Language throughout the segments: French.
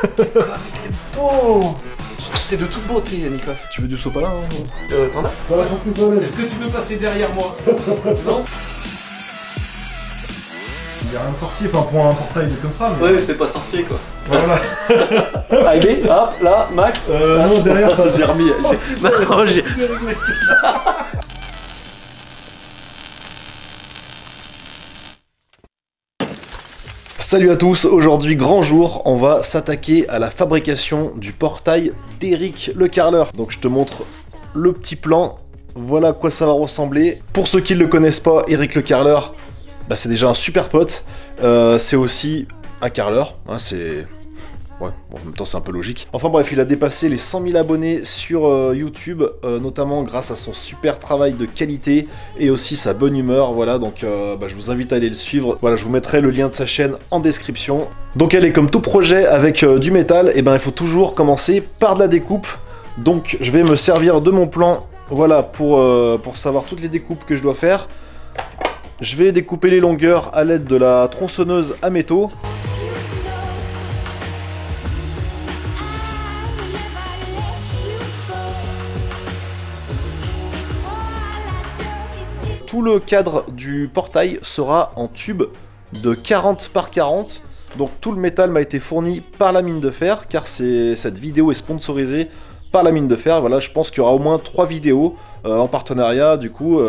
Il est beau. C'est de toute beauté, Nicolas. Tu veux du sopalin hein? T'en as? Est-ce que tu peux passer derrière moi? Non. Il n'y a rien de sorcier, enfin pour un portail comme ça. Mais... Ouais, c'est pas sorcier quoi. Voilà. Allez, hop, là, Max. Non, derrière, j'ai remis. Non, j'ai. Salut à tous, aujourd'hui grand jour, on va s'attaquer à la fabrication du portail d'Éric le carreleur. Donc je te montre le petit plan, voilà à quoi ça va ressembler. Pour ceux qui ne le connaissent pas, Éric le carreleur, bah, c'est déjà un super pote, c'est aussi un carreleur, hein, c'est... Ouais, bon, en même temps c'est un peu logique. Enfin bref, il a dépassé les 100 000 abonnés sur YouTube, notamment grâce à son super travail de qualité et aussi sa bonne humeur, voilà, donc bah, je vous invite à aller le suivre. Voilà, je vous mettrai le lien de sa chaîne en description. Donc allez, comme tout projet avec du métal, et ben il faut toujours commencer par de la découpe. Donc je vais me servir de mon plan, voilà, pour savoir toutes les découpes que je dois faire. Je vais découper les longueurs à l'aide de la tronçonneuse à métaux. Tout le cadre du portail sera en tube de 40 par 40. Donc tout le métal m'a été fourni par la mine de fer, car cette vidéo est sponsorisée par la mine de fer. Voilà, je pense qu'il y aura au moins 3 vidéos en partenariat du coup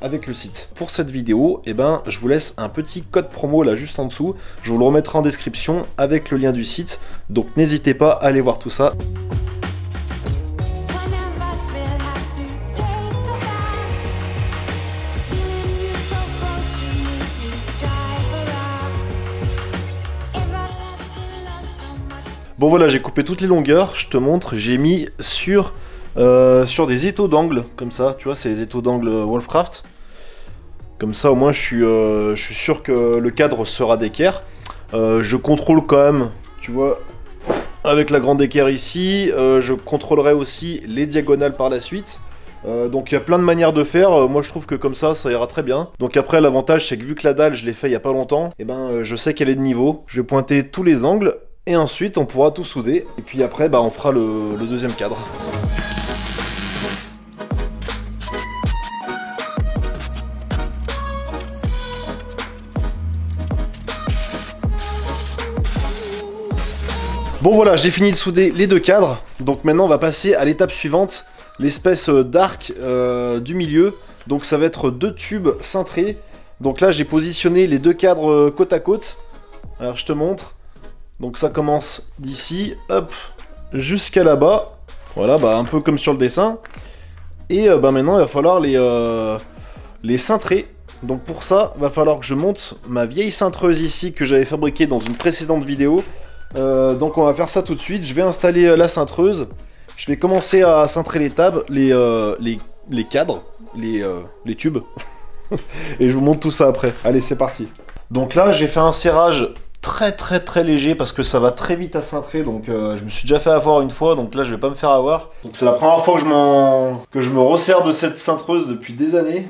avec le site. Pour cette vidéo, eh ben, je vous laisse un petit code promo là juste en dessous. Je vous le remettrai en description avec le lien du site. Donc n'hésitez pas à aller voir tout ça. Bon voilà, j'ai coupé toutes les longueurs, je te montre, j'ai mis sur des étaux d'angle, comme ça, tu vois, c'est les étaux d'angle Wolfcraft. Comme ça, au moins, je suis sûr que le cadre sera d'équerre. Je contrôle quand même, tu vois, avec la grande équerre ici, je contrôlerai aussi les diagonales par la suite. Donc il y a plein de manières de faire, moi je trouve que comme ça ira très bien. Donc après l'avantage c'est que vu que la dalle je l'ai fait il y a pas longtemps, et ben je sais qu'elle est de niveau, je vais pointer tous les angles. Et ensuite, on pourra tout souder. Et puis après, bah, on fera le deuxième cadre. Bon voilà, j'ai fini de souder les deux cadres. Donc maintenant, on va passer à l'étape suivante, l'espèce d'arc du milieu. Donc ça va être 2 tubes cintrés. Donc là, j'ai positionné les 2 cadres côte à côte. Alors je te montre. Donc ça commence d'ici, hop, jusqu'à là-bas. Voilà, bah un peu comme sur le dessin. Et bah maintenant, il va falloir les cintrer. Donc pour ça, il va falloir que je monte ma vieille cintreuse ici que j'avais fabriquée dans une précédente vidéo. Donc on va faire ça tout de suite. Je vais installer la cintreuse. Je vais commencer à cintrer les tables, les cadres, les tubes. Et je vous montre tout ça après. Allez, c'est parti. Donc là, j'ai fait un serrage très léger parce que ça va très vite à cintrer, donc je me suis déjà fait avoir une fois, donc là je vais pas me faire avoir. Donc c'est la première fois que je me resserre de cette cintreuse depuis des années.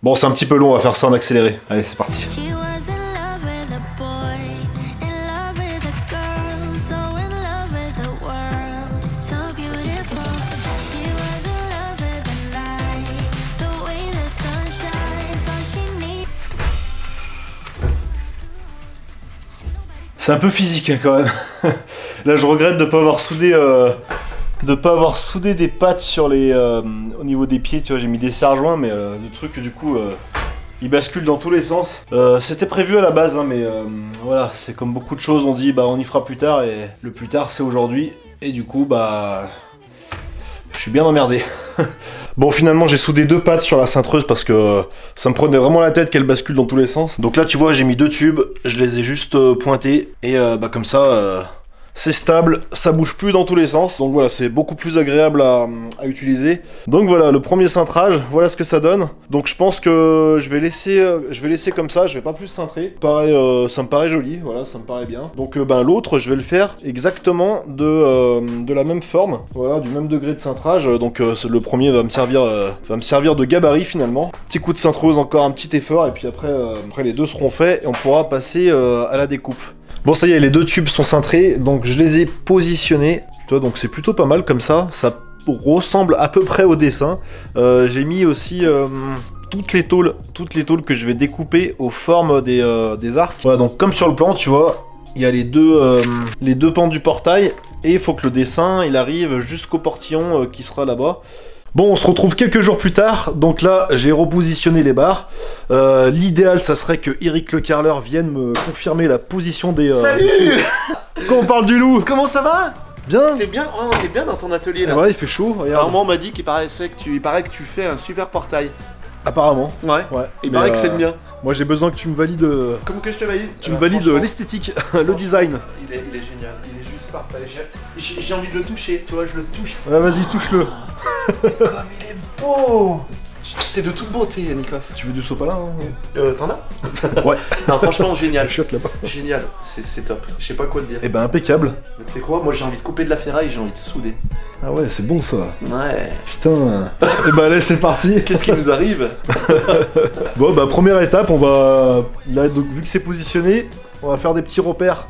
Bon, c'est un petit peu long, on va faire ça en accéléré. Allez, c'est parti. C'est un peu physique hein, quand même. Là je regrette de ne pas avoir soudé des pattes sur les au niveau des pieds, tu vois, j'ai mis des serre-joints mais le truc du coup il bascule dans tous les sens. C'était prévu à la base hein, mais voilà, c'est comme beaucoup de choses, on dit bah on y fera plus tard et le plus tard c'est aujourd'hui et du coup bah je suis bien emmerdé. Bon, finalement, j'ai soudé 2 pattes sur la cintreuse parce que ça me prenait vraiment la tête qu'elle bascule dans tous les sens. Donc là, tu vois, j'ai mis 2 tubes, je les ai juste pointés et bah comme ça, c'est stable, ça bouge plus dans tous les sens. Donc voilà, c'est beaucoup plus agréable à utiliser. Donc voilà, le premier cintrage, voilà ce que ça donne. Donc je pense que je vais laisser comme ça, je vais pas plus cintrer. Pareil, ça me paraît joli, voilà, ça me paraît bien. Donc l'autre, je vais le faire exactement de la même forme, voilà, du même degré de cintrage. Donc le premier va me servir de gabarit finalement. Petit coup de cintreuse, encore un petit effort, et puis après les deux seront faits et on pourra passer à la découpe. Bon, ça y est, les deux tubes sont cintrés, donc je les ai positionnés. Tu vois, donc c'est plutôt pas mal comme ça ressemble à peu près au dessin. J'ai mis aussi toutes les tôles que je vais découper aux formes des arcs. Voilà, donc comme sur le plan, tu vois, il y a les deux pans du portail, et il faut que le dessin, il arrive jusqu'au portillon qui sera là-bas. Bon, on se retrouve quelques jours plus tard, donc là, j'ai repositionné les barres. L'idéal, ça serait que Eric le carreleur vienne me confirmer la position des... Salut Quand on parle du loup. Comment ça va? Bien. T'es bien? Oh, t'es bien dans ton atelier là. Ouais, il fait chaud, regarde. Alors moi, on m'a dit qu'il paraît que tu fais un super portail. Apparemment. Ouais. Il paraît que c'est le mien. Moi, j'ai besoin que tu me valides... Comment que je te valide? Tu me valides l'esthétique, le design. Il est génial, il est juste parfait. J'ai envie de le toucher, tu vois, je le touche. Ouais, vas-y, touche-le. Comme il est beau! C'est de toute beauté, Nikov. Tu veux du sopalin T'en as? Ouais. Non, franchement, génial. Je chiotte là-bas. Génial, c'est top. Je sais pas quoi te dire. Eh ben, impeccable. Mais tu sais quoi, moi j'ai envie de couper de la ferraille, j'ai envie de souder. Ah ouais, c'est bon ça. Ouais. Putain. Eh ben, allez, c'est parti. Qu'est-ce qui nous arrive? Bon, bah, première étape, on va... Là, donc, vu que c'est positionné, on va faire des petits repères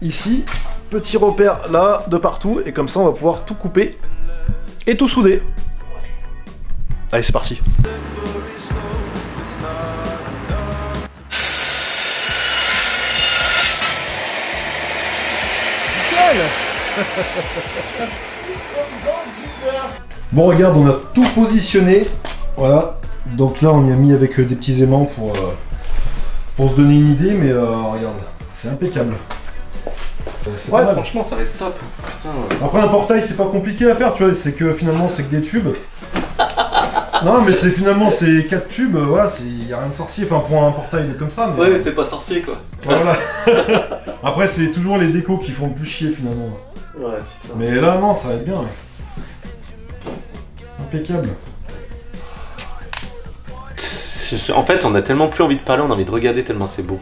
ici. Petits repères là, de partout. Et comme ça, on va pouvoir tout couper et tout souder. Allez, c'est parti. Bon, regarde, on a tout positionné. Voilà. Donc là, on y a mis avec des petits aimants pour se donner une idée. Mais regarde, c'est impeccable. Ouais, franchement, ça va être top. Putain. Après, un portail, c'est pas compliqué à faire, tu vois. C'est que finalement, c'est que des tubes. Non, mais finalement, c'est 4 tubes. Voilà, il y a rien de sorcier. Enfin, pour un portail comme ça. Mais... Ouais, c'est pas sorcier quoi. Voilà. Après, c'est toujours les décos qui font le plus chier finalement. Ouais, putain. Mais là, non, ça va être bien. Ouais. Impeccable. En fait, on a tellement plus envie de parler, on a envie de regarder tellement c'est beau.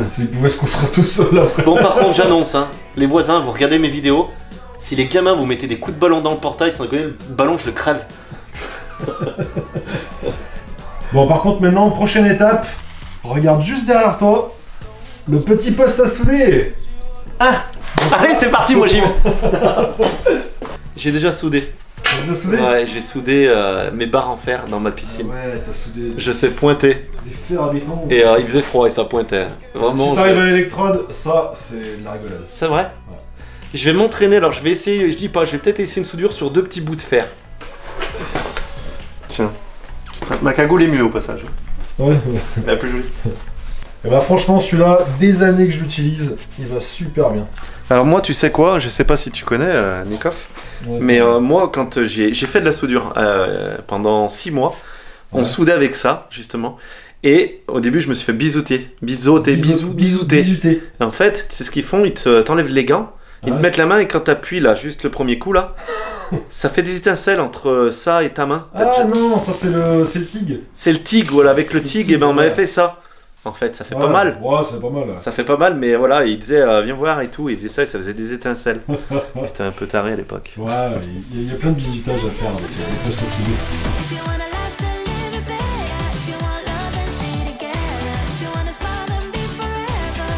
S'ils pouvaient se construire tout seul après. Bon, par contre, j'annonce, hein, les voisins, vous regardez mes vidéos, si les gamins vous mettez des coups de ballon dans le portail, sans déconner, le ballon, je le crève. Bon, par contre, maintenant, prochaine étape, regarde juste derrière toi, le petit poste à souder. Ah, allez, c'est parti, moi j'y vais. J'ai déjà soudé. T'as déjà soudé? Ouais, j'ai soudé mes barres en fer dans ma piscine. Ouais, t'as soudé Je sais pointer. des fers à béton. Et il faisait froid et ça pointait. Vraiment. Si t'arrives à l'électrode, ça, c'est de la rigolade. C'est vrai? Ouais. Je vais m'entraîner, alors je vais essayer, je dis pas, je vais peut-être essayer une soudure sur 2 petits bouts de fer. Tiens. Ma cagoule est mieux au passage. Ouais. Elle est plus jolie. Et bah franchement, celui-là, des années que je l'utilise, il va super bien. Alors moi, tu sais quoi, je sais pas si tu connais Nikov, Ouais, mais moi, quand j'ai fait de la soudure pendant 6 mois, on Ouais. soudait avec ça, justement. Et au début, je me suis fait bisouter. Bisouter. En fait, c'est ce qu'ils font, ils t'enlèvent les gants, ils te mettent la main et quand t'appuies là, juste le premier coup là, ça fait des étincelles entre ça et ta main. Ah non, ça c'est le TIG. C'est le TIG, voilà, avec le TIG, et ben on m'avait fait ça. En fait, ça fait pas mal. Ouais, c'est pas mal. Ça fait pas mal, mais voilà, il disait viens voir et tout, il faisait ça et ça faisait des étincelles. C'était un peu taré à l'époque. Ouais, il y a plein de bisutages à faire avec les postes à souder. If you wanna laugh a little bit, if you want love and stay together, if you wanna smile and be forever.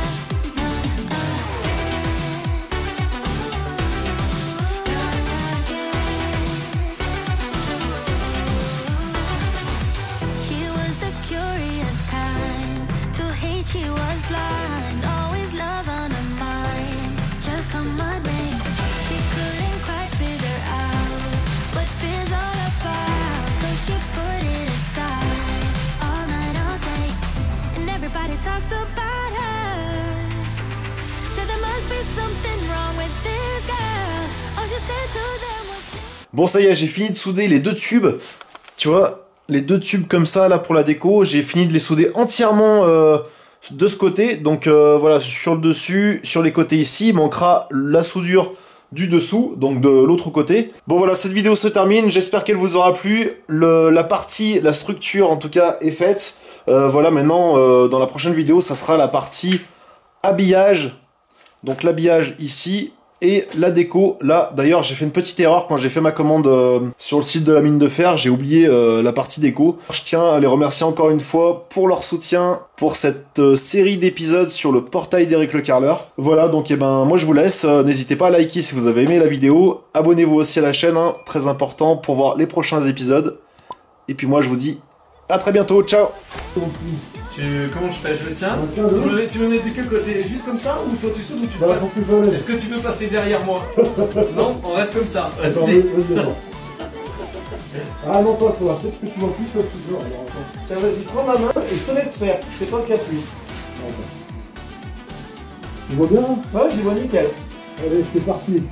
She was the curious kind, to hate she was blind, always love on her mind, just come my way. She couldn't quite figure out what fears all about, so she put it aside, all night, all day, and everybody talked about her, said there must be something wrong with this girl, all she said to them was... Bon, ça y est, j'ai fini de souder les 2 tubes. Tu vois, les 2 tubes comme ça, là, pour la déco, j'ai fini de les souder entièrement de ce côté. Donc voilà, sur le dessus, sur les côtés ici, il manquera la soudure du dessous, donc de l'autre côté. Bon voilà, cette vidéo se termine, j'espère qu'elle vous aura plu. La structure en tout cas est faite. Voilà, maintenant dans la prochaine vidéo, ça sera la partie habillage. Donc l'habillage ici et la déco là. D'ailleurs, j'ai fait une petite erreur quand j'ai fait ma commande sur le site de la mine de fer, j'ai oublié la partie déco. Je tiens à les remercier encore une fois pour leur soutien pour cette série d'épisodes sur le portail d'Eric Le Carreleur. Voilà, donc moi je vous laisse, n'hésitez pas à liker si vous avez aimé la vidéo, abonnez-vous aussi à la chaîne, hein, très important pour voir les prochains épisodes. Et puis moi je vous dis à très bientôt, ciao. Comment je fais? Je le tiens? Tu me mets de quel côté? Juste comme ça ou toi tu sautes ou tu passes? Est-ce que tu veux passer derrière moi? Non, on reste comme ça. Vas-y. Ah non, pas toi, peut-être que tu vois plus, toi tu vois. Tiens, vas-y, prends ma main et je te laisse faire. C'est toi qui appuies. Tu vois bien? Ouais, j'y vois nickel. Allez, c'est parti.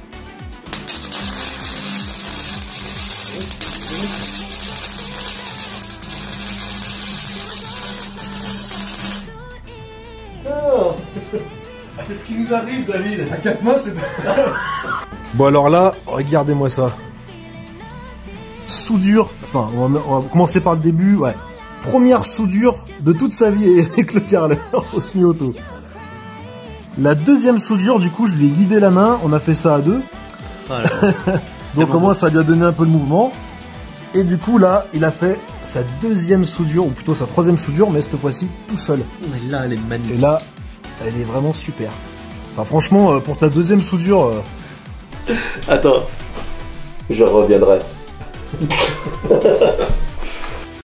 Qu'est-ce qui nous arrive, David? À 4 mains, c'est... Bon alors là, regardez-moi ça. Soudure, enfin on va commencer par le début, ouais. Première soudure de toute sa vie avec le Carreleur au semi-auto. La deuxième soudure, du coup je lui ai guidé la main, on a fait ça à deux. Voilà. Donc au moins ça lui a donné un peu de mouvement. Et du coup là, il a fait sa deuxième soudure, ou plutôt sa troisième soudure, mais cette fois-ci tout seul. Mais là, elle est magnifique. Et là, elle est vraiment super. Enfin franchement, pour ta deuxième soudure... Attends, je reviendrai.